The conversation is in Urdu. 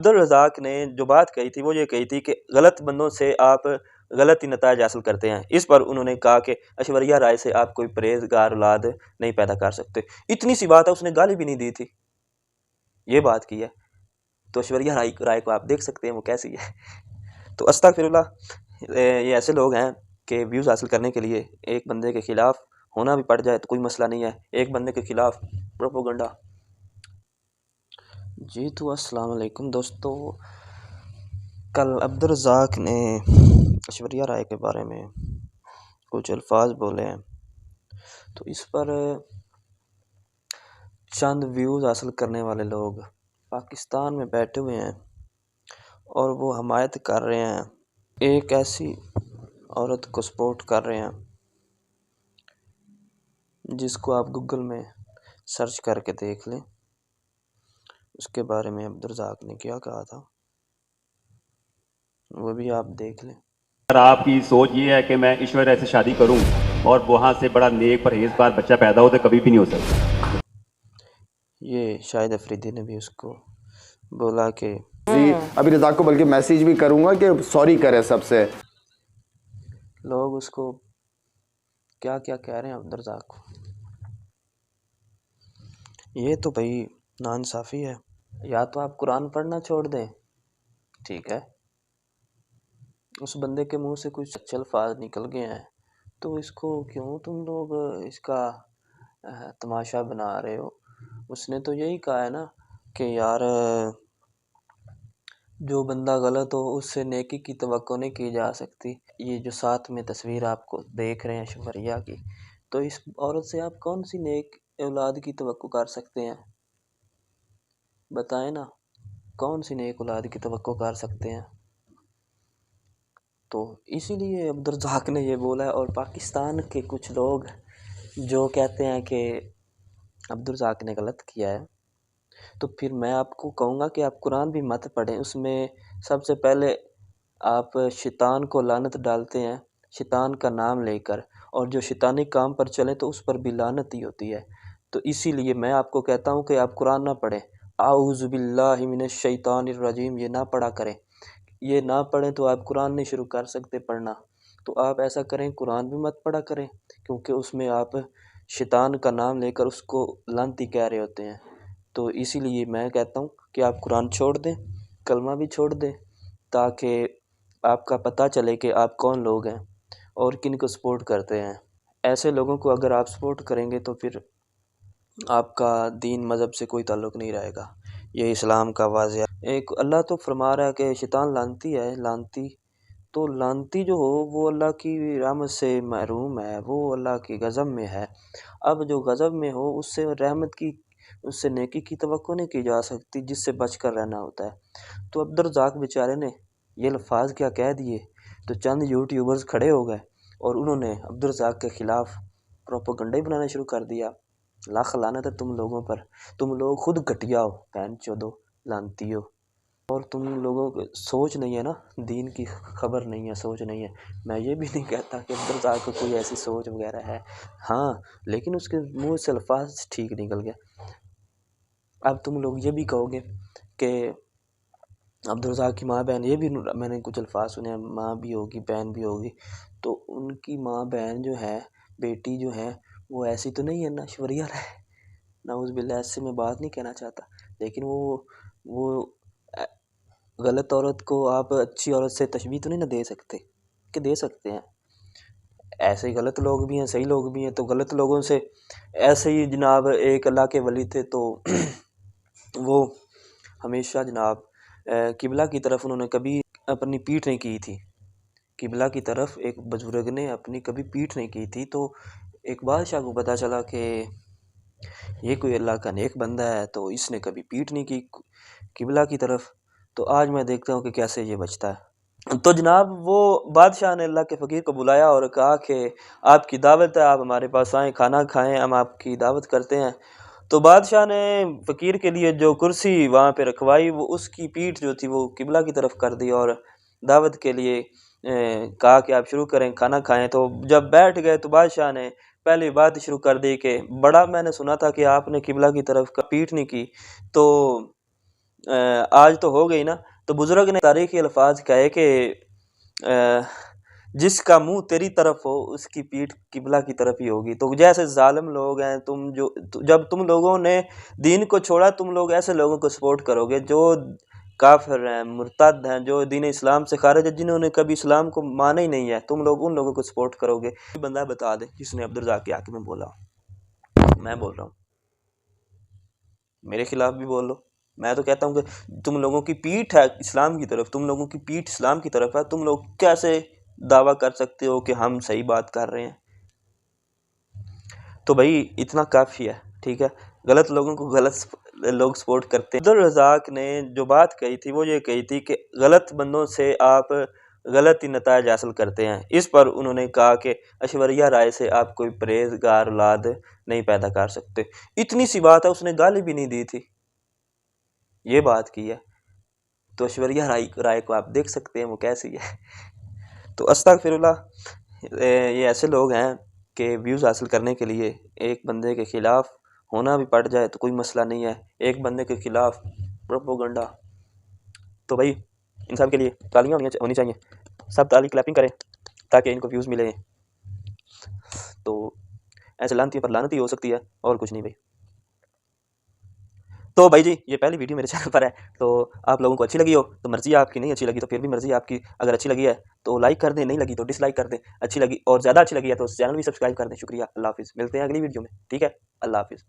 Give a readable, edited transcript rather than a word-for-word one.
عبدالرزاق نے جو بات کہی تھی وہ یہ کہی تھی کہ غلط بندوں سے آپ غلط ہی نتائج حاصل کرتے ہیں۔ اس پر انہوں نے کہا کہ ایشوریہ رائے سے آپ کوئی پرہیزگار اولاد نہیں پیدا کر سکتے۔ اتنی سی بات ہے، اس نے گالی بھی نہیں دی تھی، یہ بات کی ہے۔ تو ایشوریہ رائے کو آپ دیکھ سکتے ہیں وہ کیسی ہے۔ تو استغفر اللہ، یہ ایسے لوگ ہیں کہ ویوز حاصل کرنے کے لیے ایک بندے کے خلاف ہونا بھی پڑ جائے تو کوئی مسئلہ نہیں ہے، ایک بندے کے خلاف پروپیگنڈا۔ جی تو السلام علیکم دوستو، کل عبدالرزاق نے ایشوریہ رائے کے بارے میں کچھ الفاظ بولے ہیں، تو اس پر چند ویوز حاصل کرنے والے لوگ پاکستان میں بیٹھے ہوئے ہیں اور وہ حمایت کر رہے ہیں، ایک ایسی عورت کو سپورٹ کر رہے ہیں جس کو آپ گوگل میں سرچ کر کے دیکھ لیں، اس کے بارے میں عبدالرزاق نے کیا کہا تھا وہ بھی آپ دیکھ لیں۔ اگر آپ کی سوچ یہ ہے کہ میں ایشوریہ سے شادی کروں اور وہاں سے بڑا نیک پرہیزگار بچہ پیدا ہو تو کبھی بھی نہیں ہو سکتا۔ یہ شاہد افریدی نے بھی اس کو بولا کہ جی ابھی رزاق کو بلکہ میسیج بھی کروں گا کہ سوری کرے سب سے۔ لوگ اس کو کیا کیا کہہ رہے ہیں عبدالرزاق کو، یہ تو بھائی ناانصافی ہے۔ یا تو آپ قرآن پڑھنا چھوڑ دیں، ٹھیک ہے، اس بندے کے منہ سے کچھ اچھے الفاظ نکل گئے ہیں تو اس کو کیوں تم لوگ اس کا تماشا بنا رہے ہو؟ اس نے تو یہی کہا ہے نا کہ یار جو بندہ غلط ہو اس سے نیکی کی توقع نہیں کی جا سکتی۔ یہ جو ساتھ میں تصویر آپ کو دیکھ رہے ہیں ایشوریہ کی، تو اس عورت سے آپ کون سی نیک اولاد کی توقع کر سکتے ہیں؟ بتائیں نا، کون سی نیک اولاد کی توقع کر سکتے ہیں؟ تو اسی لیے عبدالرزاق نے یہ بولا ہے، اور پاکستان کے کچھ لوگ جو کہتے ہیں کہ عبدالرزاق نے غلط کیا ہے، تو پھر میں آپ کو کہوں گا کہ آپ قرآن بھی مت پڑھیں۔ اس میں سب سے پہلے آپ شیطان کو لعنت ڈالتے ہیں شیطان کا نام لے کر، اور جو شیطانی کام پر چلیں تو اس پر بھی لعنت ہی ہوتی ہے۔ تو اسی لیے میں آپ کو کہتا ہوں کہ آپ قرآن نہ پڑھیں، اعوذ باللہ من الشیطان الرجیم یہ نہ پڑھا کریں۔ یہ نہ پڑھیں تو آپ قرآن نہیں شروع کر سکتے پڑھنا، تو آپ ایسا کریں قرآن بھی مت پڑھا کریں، کیونکہ اس میں آپ شیطان کا نام لے کر اس کو لعنتی کہہ رہے ہوتے ہیں۔ تو اسی لیے میں کہتا ہوں کہ آپ قرآن چھوڑ دیں، کلمہ بھی چھوڑ دیں، تاکہ آپ کا پتہ چلے کہ آپ کون لوگ ہیں اور کن کو سپورٹ کرتے ہیں۔ ایسے لوگوں کو اگر آپ سپورٹ کریں گے تو پھر آپ کا دین مذہب سے کوئی تعلق نہیں رہے گا، یہ اسلام کا واضح۔ ایک اللہ تو فرما رہا ہے کہ شیطان لعنتی ہے، لعنتی تو لعنتی جو ہو وہ اللہ کی رحمت سے محروم ہے، وہ اللہ کی غضب میں ہے۔ اب جو غضب میں ہو اس سے رحمت کی، اس سے نیکی کی توقع نہیں کی جا سکتی، جس سے بچ کر رہنا ہوتا ہے۔ تو عبدالرزاق بیچارے نے یہ الفاظ کیا کہہ دیے تو چند یوٹیوبرز کھڑے ہو گئے اور انہوں نے عبدالرزاق کے خلاف پروپیگنڈے بنانا شروع کر دیا۔ لاکھ لعنت ہے تم لوگوں پر، تم لوگ خود گھٹیا ہو، بہن چودو، لعنتی ہو، اور تم لوگوں کو سوچ نہیں ہے نا، دین کی خبر نہیں ہے، سوچ نہیں ہے۔ میں یہ بھی نہیں کہتا کہ عبدالرزاق کو کوئی ایسی سوچ وغیرہ ہے، ہاں، لیکن اس کے منہ سے الفاظ ٹھیک نکل گیا۔ اب تم لوگ یہ بھی کہو گے کہ عبدالرزاق کی ماں بہن، یہ بھی میں نے کچھ الفاظ سنے ہیں، ماں بھی ہوگی بہن بھی ہوگی، تو ان کی ماں بہن جو ہے، بیٹی جو ہے، وہ ایسی تو نہیں ہے نا ایشوریہ رائے، نعوذ باللہ، ایسے میں بات نہیں کہنا چاہتا، لیکن وہ غلط عورت کو آپ اچھی عورت سے تشبیہ تو نہیں نہ دے سکتے، کہ دے سکتے ہیں؟ ایسے ہی غلط لوگ بھی ہیں، صحیح لوگ بھی ہیں، تو غلط لوگوں سے ایسے ہی جناب ایک اللہ کے ولی تھے تو وہ ہمیشہ جناب قبلہ کی طرف انہوں نے کبھی اپنی پیٹھ نہیں کی تھی، قبلہ کی طرف ایک بزرگ نے اپنی کبھی پیٹھ نہیں کی تھی، تو ایک بادشاہ کو پتہ چلا کہ یہ کوئی اللہ کا نیک بندہ ہے تو اس نے کبھی پیٹھ نہیں کی قبلہ کی طرف، تو آج میں دیکھتا ہوں کہ کیسے یہ بچتا ہے۔ تو جناب وہ بادشاہ نے اللہ کے فقیر کو بلایا اور کہا کہ آپ کی دعوت ہے، آپ ہمارے پاس آئیں، کھانا کھائیں، ہم آپ کی دعوت کرتے ہیں۔ تو بادشاہ نے فقیر کے لیے جو کرسی وہاں پہ رکھوائی، وہ اس کی پیٹھ جو تھی وہ قبلہ کی طرف کر دی، اور دعوت کے لیے کہا کہ آپ شروع کریں، کھانا کھائیں۔ تو جب بیٹھ گئے تو بادشاہ نے پہلی بات شروع کر دی کہ بڑا میں نے سنا تھا کہ آپ نے قبلہ کی طرف پیٹھ نہیں کی، تو آج تو ہو گئی نا، تو بزرگ نے تاریخی الفاظ کہے کہ جس کا منہ تیری طرف ہو اس کی پیٹھ قبلہ کی طرف ہی ہوگی۔ تو جیسے ظالم لوگ ہیں تم، جو جب تم لوگوں نے دین کو چھوڑا، تم لوگ ایسے لوگوں کو سپورٹ کرو گے جو کافر ہیں، مرتد ہیں، جو دین اسلام سے خارج ہے، جنہوں نے کبھی اسلام کو مانا ہی نہیں ہے، تم لوگ ان لوگوں کو سپورٹ کرو گے۔ بندہ بتا دے جس نے عبدالرزاق کے حق میں بولا، میں بول رہا ہوں، میرے خلاف بھی بول لو، میں تو کہتا ہوں کہ تم لوگوں کی پیٹھ ہے اسلام کی طرف، تم لوگوں کی پیٹھ اسلام کی طرف ہے، تم لوگ کیسے دعویٰ کر سکتے ہو کہ ہم صحیح بات کر رہے ہیں؟ تو بھائی اتنا کافی ہے، ٹھیک ہے؟ غلط لوگوں کو غلط لوگ سپورٹ کرتے ہیں۔ عبدالرزاق نے جو بات کہی تھی وہ یہ کہی تھی کہ غلط بندوں سے آپ غلط ہی نتائج حاصل کرتے ہیں۔ اس پر انہوں نے کہا کہ ایشوریہ رائے سے آپ کوئی پرہیزگار اولاد نہیں پیدا کر سکتے۔ اتنی سی بات ہے، اس نے گالی بھی نہیں دی تھی، یہ بات کی ہے۔ تو ایشوریہ رائے کو آپ دیکھ سکتے ہیں وہ کیسی ہے۔ تو استغفر اللہ، یہ ایسے لوگ ہیں کہ ویوز حاصل کرنے کے لیے ایک بندے کے خلاف ہونا بھی پڑ جائے تو کوئی مسئلہ نہیں ہے، ایک بندے کے خلاف پروپیگنڈا۔ تو بھائی ان سب کے لیے تالیاں ہونی چاہیے، سب تالی کلیپنگ کریں تاکہ ان کو ویوز ملیں۔ تو ایسے لانتی پر لانتی ہو سکتی ہے، اور کچھ نہیں بھائی۔ تو بھائی جی یہ پہلی ویڈیو میرے چینل پر ہے، تو آپ لوگوں کو اچھی لگی ہو تو مرضی ہے آپ کی، نہیں اچھی لگی تو پھر بھی مرضی ہے آپ کی۔ اگر اچھی لگی ہے تو لائک کر دیں، نہیں لگی تو ڈس لائک کر دیں، اچھی لگی اور زیادہ اچھی لگی ہے تو چینل بھی سبسکرائب کر دیں۔ شکریہ، اللہ حافظ، ملتے ہیں اگلی ویڈیو میں، ٹھیک ہے؟ اللہ حافظ۔